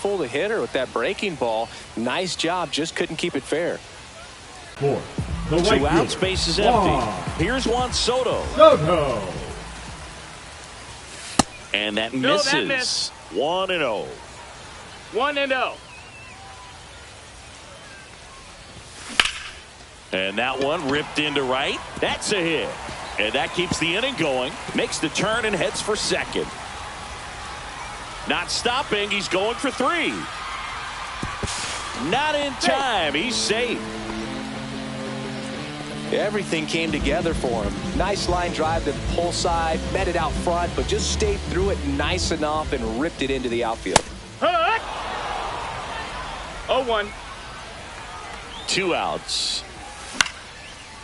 fool the hitter with that breaking ball. Nice job, just couldn't keep it fair. 4. The right 2 outs, base is empty. Here's Juan Soto. And that misses. 1-0. 1-0. And that one ripped into right. That's a hit. And that keeps the inning going. Makes the turn and heads for second. Not stopping. He's going for 3. Not in time. He's safe. Everything came together for him. Nice line drive to the pull side, met it out front, but just stayed through it nice enough and ripped it into the outfield. 0-1. 2 outs.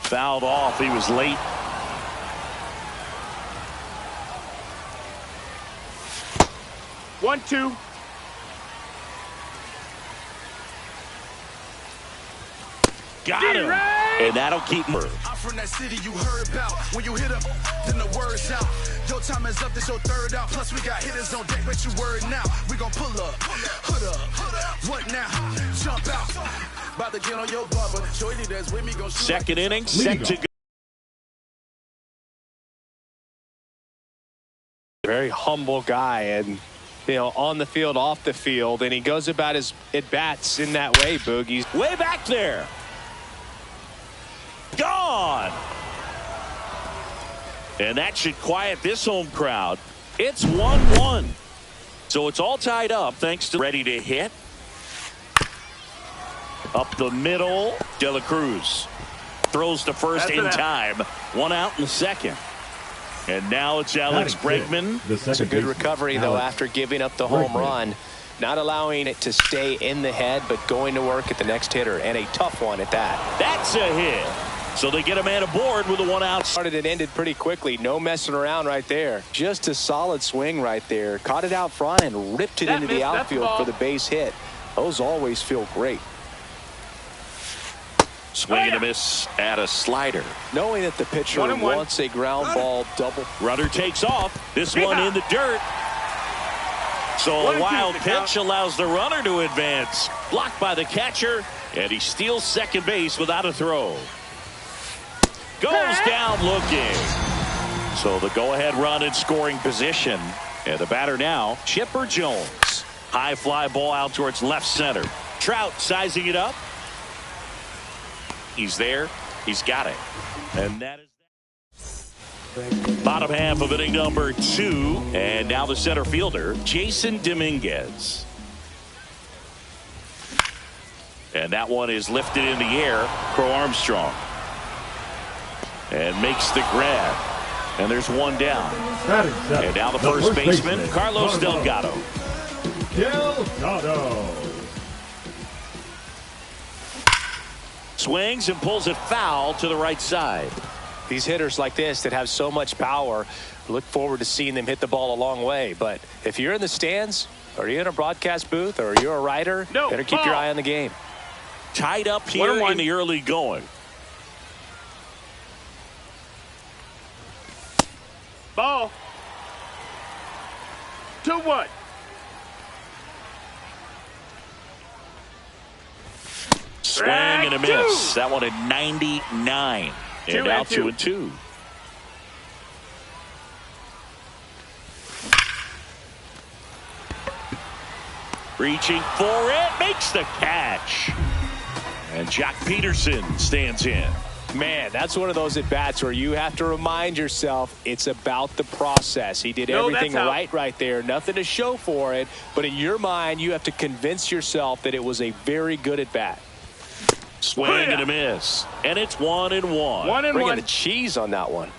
Fouled off. He was late. One, 2. Got him. And that'll keep him. I'm from that city you heard about. When you hit up, then the word's out. Your time is up, this your third out. Plus we got hitters on deck, but you word now. We gon' pull up, hood up. What now? Jump out. About to get on your bubble. Shorty that's with me gon' shoot. Second inning, set to go. Very humble guy, and on the field, off the field, and he goes about his at-bats in that way, Boogie's. Way back there. Gone. And that should quiet this home crowd. It's 1-1. So it's all tied up thanks to ready to hit. Up the middle. De La Cruz throws to first in time. 1 out in the second. And now it's Alex Bregman. It's a good recovery, though, after giving up the home run. Not allowing it to stay in the head, but going to work at the next hitter, and a tough one at that. That's a hit. So they get a man aboard with a 1 out. Started and ended pretty quickly. No messing around right there. Just a solid swing right there. Caught it out front and ripped it into the outfield for the base hit. Those always feel great. Swing and a miss at a slider. Knowing that the pitcher wants a ground ball double. Runner takes off. This one in the dirt. So a wild pitch allows the runner to advance. Blocked by the catcher. And he steals second base without a throw. Goes down looking. So the go-ahead run in scoring position. And the batter now, Chipper Jones. High fly ball out towards left center. Trout sizing it up. He's there. He's got it. And that is that. Bottom half of inning number 2. And now the center fielder, Jason Dominguez. And that one is lifted in the air. Crow Armstrong. And makes the grab. And there's one down. And now the first baseman, Carlos Delgado. Swings and pulls it foul to the right side. These hitters like this that have so much power, look forward to seeing them hit the ball a long way. But if you're in the stands, or you're in a broadcast booth, or you're a writer, better keep your eye on the game. Tied up here in the early going. Ball. 2-1. Swing and a miss. That one at 99. And now 2-2. Reaching for it. Makes the catch. And Jock Peterson stands in. Man, that's one of those at-bats where you have to remind yourself it's about the process. He did everything right there. Nothing to show for it. But in your mind, you have to convince yourself that it was a very good at-bat. Swing and a miss. And it's 1-1. Bringing the cheese on that one.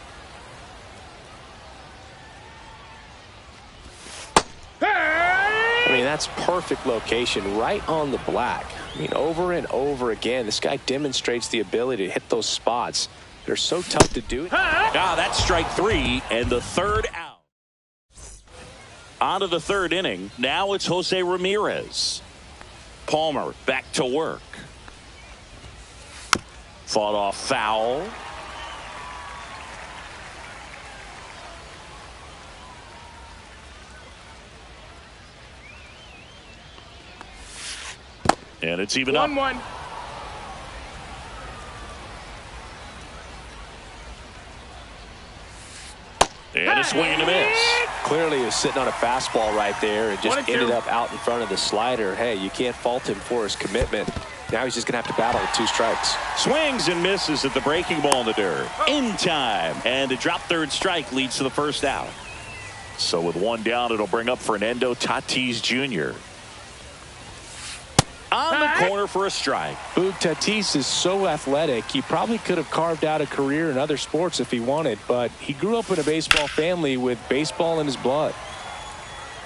I mean, that's perfect location, right on the black. I mean, over and over again, this guy demonstrates the ability to hit those spots. They're so tough to do. That's strike 3 and the third out. On to the third inning. Now it's Jose Ramirez. Palmer back to work. Fought off foul. And it's even up. 1-1. And a swing and a miss. Clearly he was sitting on a fastball right there and just ended up out in front of the slider. Hey, you can't fault him for his commitment. Now he's just going to have to battle with 2 strikes. Swings and misses at the breaking ball in the dirt. In time. And a drop third strike leads to the first out. So with 1 down, it'll bring up Fernando Tatis Jr. On the corner for a strike. Boog, Tatis is so athletic. He probably could have carved out a career in other sports if he wanted, but he grew up in a baseball family with baseball in his blood.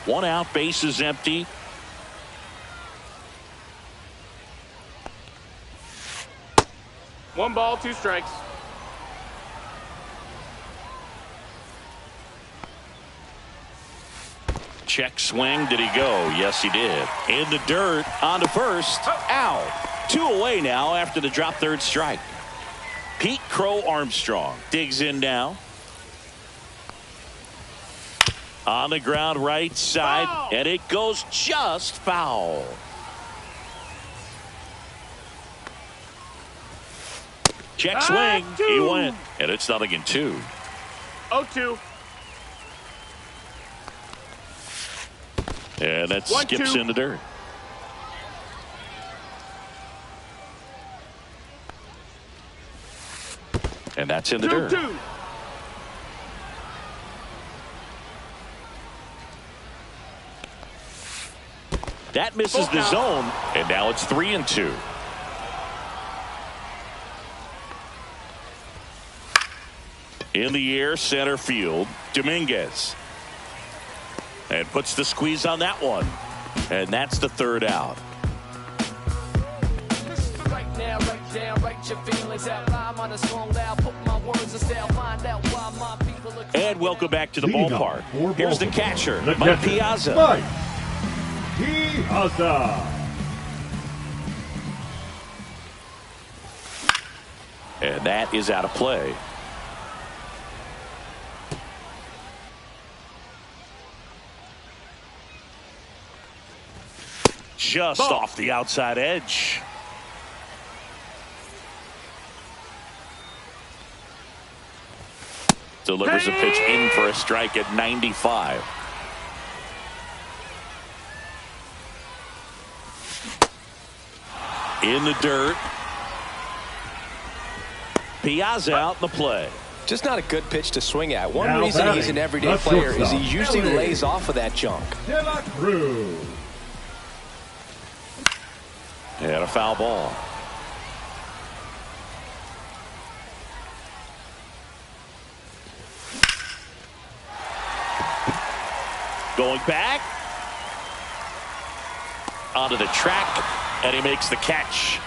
1 out, bases empty. One ball, 2 strikes. Check swing. Did he go? Yes, he did. In the dirt. On to first. Out. 2 away now after the drop third strike. Pete Crow Armstrong digs in now. On the ground right side. Foul. And it goes just foul. Check swing. He went. And it's 0-2. 0-2. And that 1-2. skips in the dirt. And that's in the dirt. 2-2. That misses the zone. And now it's 3-2. In the air, center field, Dominguez. And puts the squeeze on that one. And that's the 3rd out. Right now, write down, write your feelings out loud. On a song loud, put my words in style, find out why my people are. And welcome back to the Leading ballpark. for Here's the Baltimore, catcher, the Mike catcher, Piazza. Mike Piazza. And that is out of play. Just off the outside edge. Delivers a pitch in for a strike at 95. In the dirt. Piazza out in the play. Just not a good pitch to swing at. One Now reason batting, he's an everyday the player is he shortstop, usually MLB. lays off of that junk. De La Cruz. And a foul ball. Going back. Onto the track. And he makes the catch.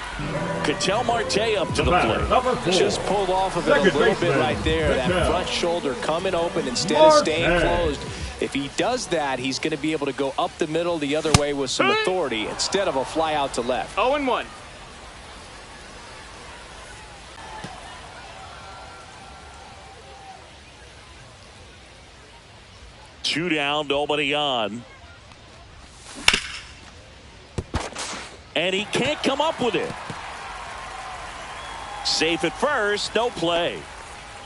Ketel Marte up to the batter, number plate. 4. Just pulled off of it a Second little bit baseman, right there. That Ketel. front shoulder coming open instead of staying Marte. closed. If he does that, he's going to be able to go up the middle the other way with some authority instead of a fly out to left. 0-1. Two down, nobody on. And he can't come up with it. Safe at first, no play.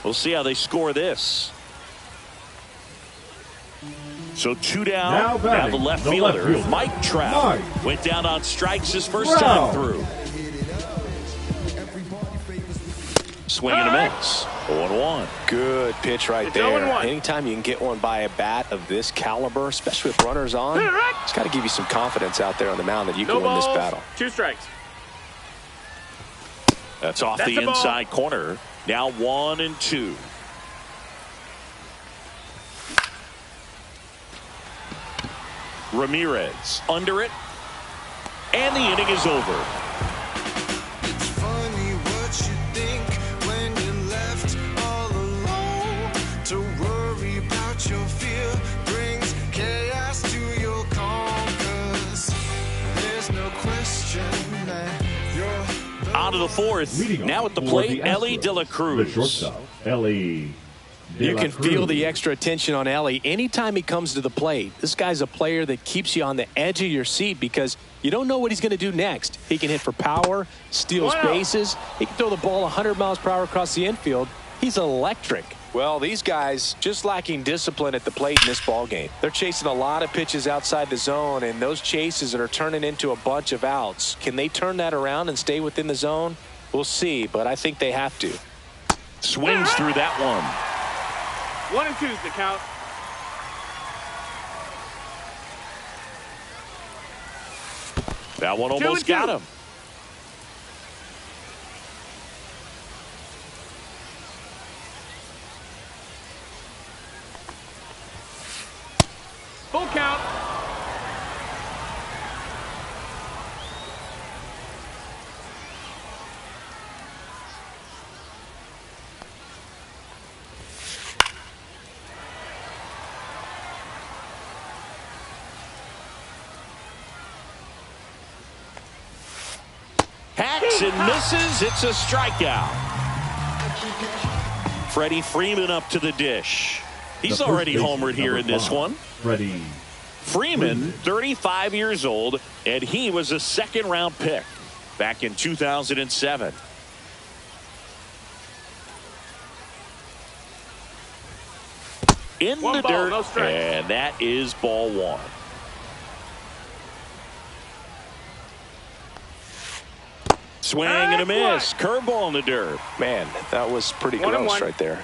We'll see how they score this. So 2 down. Now batting, the left the fielder, left fielder, Mike Trout. Mike Went down on strikes his first Trout. time through. Swing and a miss. 0-1. Good pitch right It's there. 0-1. Anytime you can get one by a bat of this caliber, especially with runners on, it's got to give you some confidence out there on the mound that you No can win this balls, battle. 2 strikes. That's off That's the a ball. inside corner. Now 1-2. Ramirez under it. And the inning is over. It's funny what you think when you're left all alone. To worry about your fear brings chaos to your calm. 'Cause there's no question that you're On to the 4th. Leading Now off at the for plate, the Ellie Astros, De La the Cruz. shortstop, Ellie You can feel the extra attention on Ellie anytime he comes to the plate. This guy's a player that keeps you on the edge of your seat because you don't know what he's going to do next. He can hit for power, steals bases. He can throw the ball 100 miles per hour across the infield. He's electric. Well, these guys just lacking discipline at the plate in this ball game. They're chasing a lot of pitches outside the zone, and those chases that are turning into a bunch of outs. Can they turn that around and stay within the zone? We'll see, but I think they have to. Swings through that one. 1 and 2's the count. That one almost got him. Full count. Hacks and misses. It's a strikeout. Freddie Freeman up to the dish. He's already homered here in this one. Freeman, 35 years old, and he was a second-round pick back in 2007. In the dirt, and that is ball one. Swing and a miss. Curveball in the dirt. Man, that was pretty gross right there.